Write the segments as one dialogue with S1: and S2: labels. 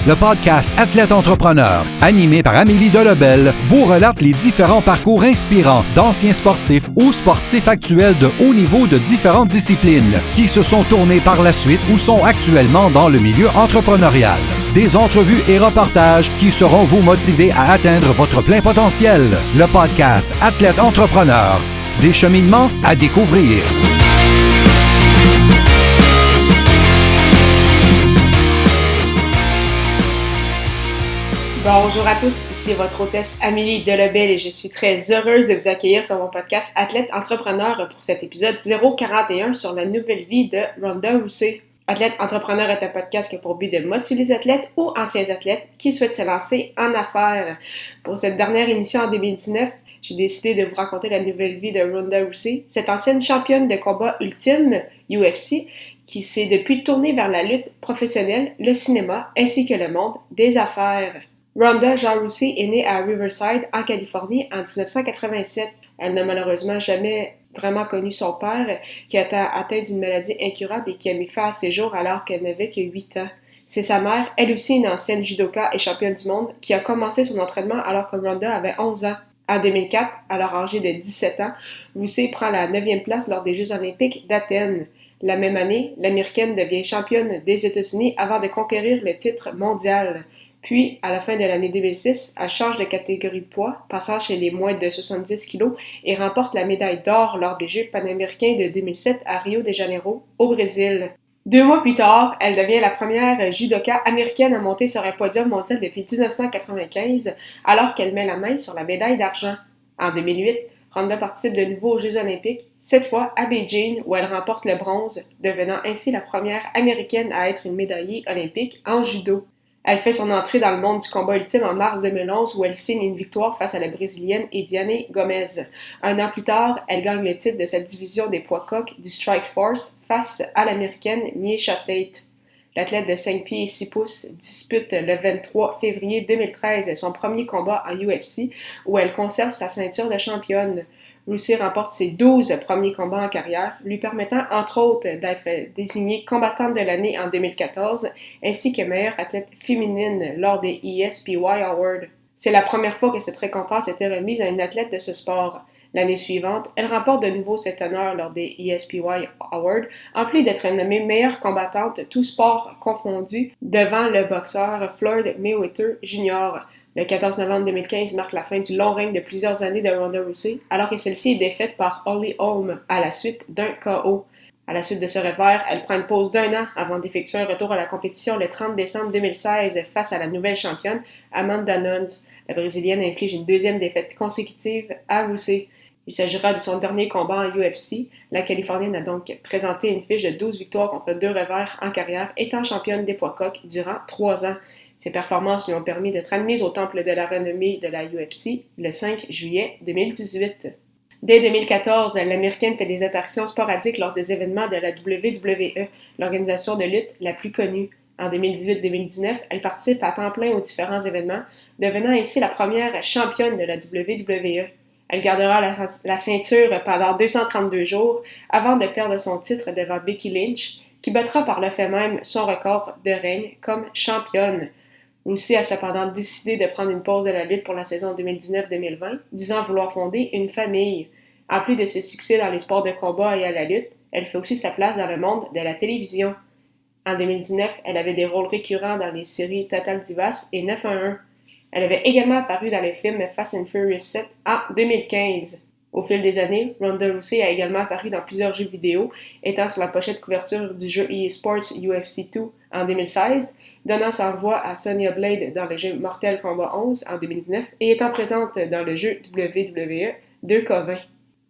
S1: Le podcast Athlète Entrepreneur, animé par Amélie Delobel, vous relate les différents parcours inspirants d'anciens sportifs ou sportifs actuels de haut niveau de différentes disciplines qui se sont tournés par la suite ou sont actuellement dans le milieu entrepreneurial. Des entrevues et reportages qui sauront vous motiver à atteindre votre plein potentiel. Le podcast Athlète Entrepreneur, des cheminements à découvrir.
S2: Bonjour à tous, ici votre hôtesse Amélie Delobel et je suis très heureuse de vous accueillir sur mon podcast Athlète Entrepreneur pour cet épisode 041 sur la nouvelle vie de Ronda Rousey. Athlète Entrepreneur est un podcast qui a pour but de motiver les athlètes ou anciens athlètes qui souhaitent se lancer en affaires. Pour cette dernière émission en 2019, j'ai décidé de vous raconter la nouvelle vie de Ronda Rousey, cette ancienne championne de combat ultime UFC qui s'est depuis tournée vers la lutte professionnelle, le cinéma ainsi que le monde des affaires. Ronda Jean Rousey est née à Riverside, en Californie, en 1987. Elle n'a malheureusement jamais vraiment connu son père, qui a été atteint d'une maladie incurable et qui a mis fin à ses jours alors qu'elle n'avait que 8 ans. C'est sa mère, elle aussi une ancienne judoka et championne du monde, qui a commencé son entraînement alors que Ronda avait 11 ans. En 2004, alors âgée de 17 ans, Rousey prend la 9e place lors des Jeux olympiques d'Athènes. La même année, l'Américaine devient championne des États-Unis avant de conquérir le titre mondial. Puis, à la fin de l'année 2006, elle change de catégorie de poids, passant chez les moins de 70 kg et remporte la médaille d'or lors des Jeux panaméricains de 2007 à Rio de Janeiro, au Brésil. 2 mois plus tard, elle devient la première judoka américaine à monter sur un podium mondial depuis 1995, alors qu'elle met la main sur la médaille d'argent. En 2008, Ronda participe de nouveau aux Jeux olympiques, cette fois à Beijing, où elle remporte le bronze, devenant ainsi la première américaine à être une médaillée olympique en judo. Elle fait son entrée dans le monde du combat ultime en mars 2011 où elle signe une victoire face à la Brésilienne Ediane Gomez. Un an plus tard, elle gagne le titre de cette division des poids coqs du Strike Force face à l'Américaine Miesha Tate. L'athlète de 5 pieds et 6 pouces dispute le 23 février 2013 son premier combat en UFC où elle conserve sa ceinture de championne. Rousey remporte ses 12 premiers combats en carrière, lui permettant entre autres d'être désignée combattante de l'année en 2014, ainsi que meilleure athlète féminine lors des ESPY Awards. C'est la première fois que cette récompense était remise à une athlète de ce sport. L'année suivante, elle remporte de nouveau cet honneur lors des ESPY Awards, en plus d'être nommée meilleure combattante tous sports confondus devant le boxeur Floyd Mayweather Jr. Le 14 novembre 2015 marque la fin du long règne de plusieurs années de Ronda Rousey, alors que celle-ci est défaite par Holly Holm à la suite d'un KO. À la suite de ce revers, elle prend une pause d'1 an avant d'effectuer un retour à la compétition le 30 décembre 2016 face à la nouvelle championne Amanda Nunes. La Brésilienne inflige une 2e défaite consécutive à Rousey. Il s'agira de son dernier combat en UFC. La Californienne a donc présenté une fiche de 12 victoires contre 2 revers en carrière, étant championne des poids coqs durant 3 ans. Ses performances lui ont permis d'être admise au temple de la renommée de la UFC le 5 juillet 2018. Dès 2014, l'Américaine fait des apparitions sporadiques lors des événements de la WWE, l'organisation de lutte la plus connue. En 2018-2019, elle participe à temps plein aux différents événements, devenant ainsi la première championne de la WWE. Elle gardera la ceinture pendant 232 jours avant de perdre son titre devant Becky Lynch, qui battra par le fait même son record de règne comme championne. Rousey a cependant décidé de prendre une pause de la lutte pour la saison 2019-2020, disant vouloir fonder une famille. En plus de ses succès dans les sports de combat et à la lutte, elle fait aussi sa place dans le monde de la télévision. En 2019, elle avait des rôles récurrents dans les séries Total Divas et 911. Elle avait également apparu dans les films Fast and Furious 7 en 2015. Au fil des années, Ronda Rousey a également apparu dans plusieurs jeux vidéo, étant sur la pochette couverture du jeu EA Sports UFC 2 en 2016, donnant sa voix à Sonya Blade dans le jeu Mortal Kombat 11 en 2019 et étant présente dans le jeu WWE 2K20.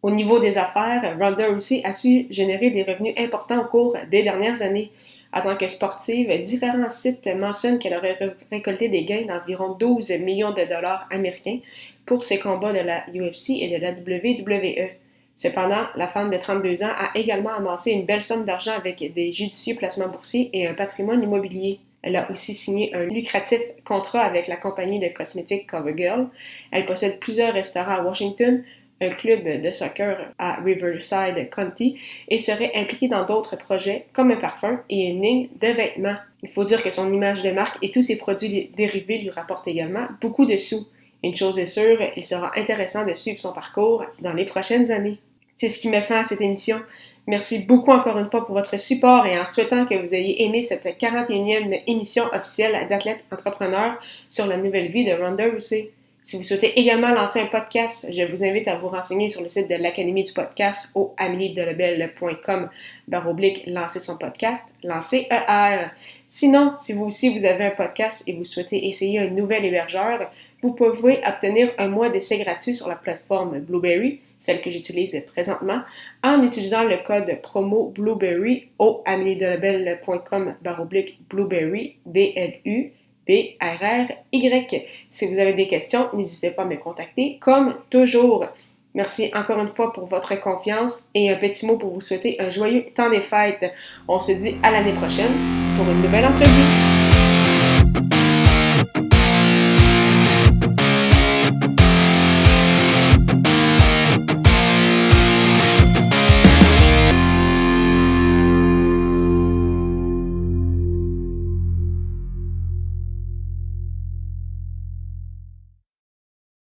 S2: Au niveau des affaires, Ronda Rousey a su générer des revenus importants au cours des dernières années. En tant que sportive, différents sites mentionnent qu'elle aurait récolté des gains d'environ 12 millions de dollars américains pour ses combats de la UFC et de la WWE. Cependant, la femme de 32 ans a également amassé une belle somme d'argent avec des judicieux placements boursiers et un patrimoine immobilier. Elle a aussi signé un lucratif contrat avec la compagnie de cosmétiques CoverGirl. Elle possède plusieurs restaurants à Washington, un club de soccer à Riverside County et serait impliqué dans d'autres projets comme un parfum et une ligne de vêtements. Il faut dire que son image de marque et tous ses produits dérivés lui rapportent également beaucoup de sous. Une chose est sûre, il sera intéressant de suivre son parcours dans les prochaines années. C'est ce qui met fin à cette émission. Merci beaucoup encore une fois pour votre support et en souhaitant que vous ayez aimé cette 41e émission officielle d'Athlète Entrepreneur sur la nouvelle vie de Ronda Rousey. Si vous souhaitez également lancer un podcast, je vous invite à vous renseigner sur le site de l'Académie du podcast au ameliedelebel.com/lancer son podcast, lancer ER. Sinon, si vous aussi vous avez un podcast et vous souhaitez essayer un nouvel hébergeur, vous pouvez obtenir un mois d'essai gratuit sur la plateforme Blubrry, celle que j'utilise présentement, en utilisant le code promo Blubrry au ameliedelebel.com/Blubrry, BLUBRRY. Si vous avez des questions, n'hésitez pas à me contacter comme toujours. Merci encore une fois pour votre confiance et un petit mot pour vous souhaiter un joyeux temps des fêtes. On se dit à l'année prochaine pour une nouvelle entrevue.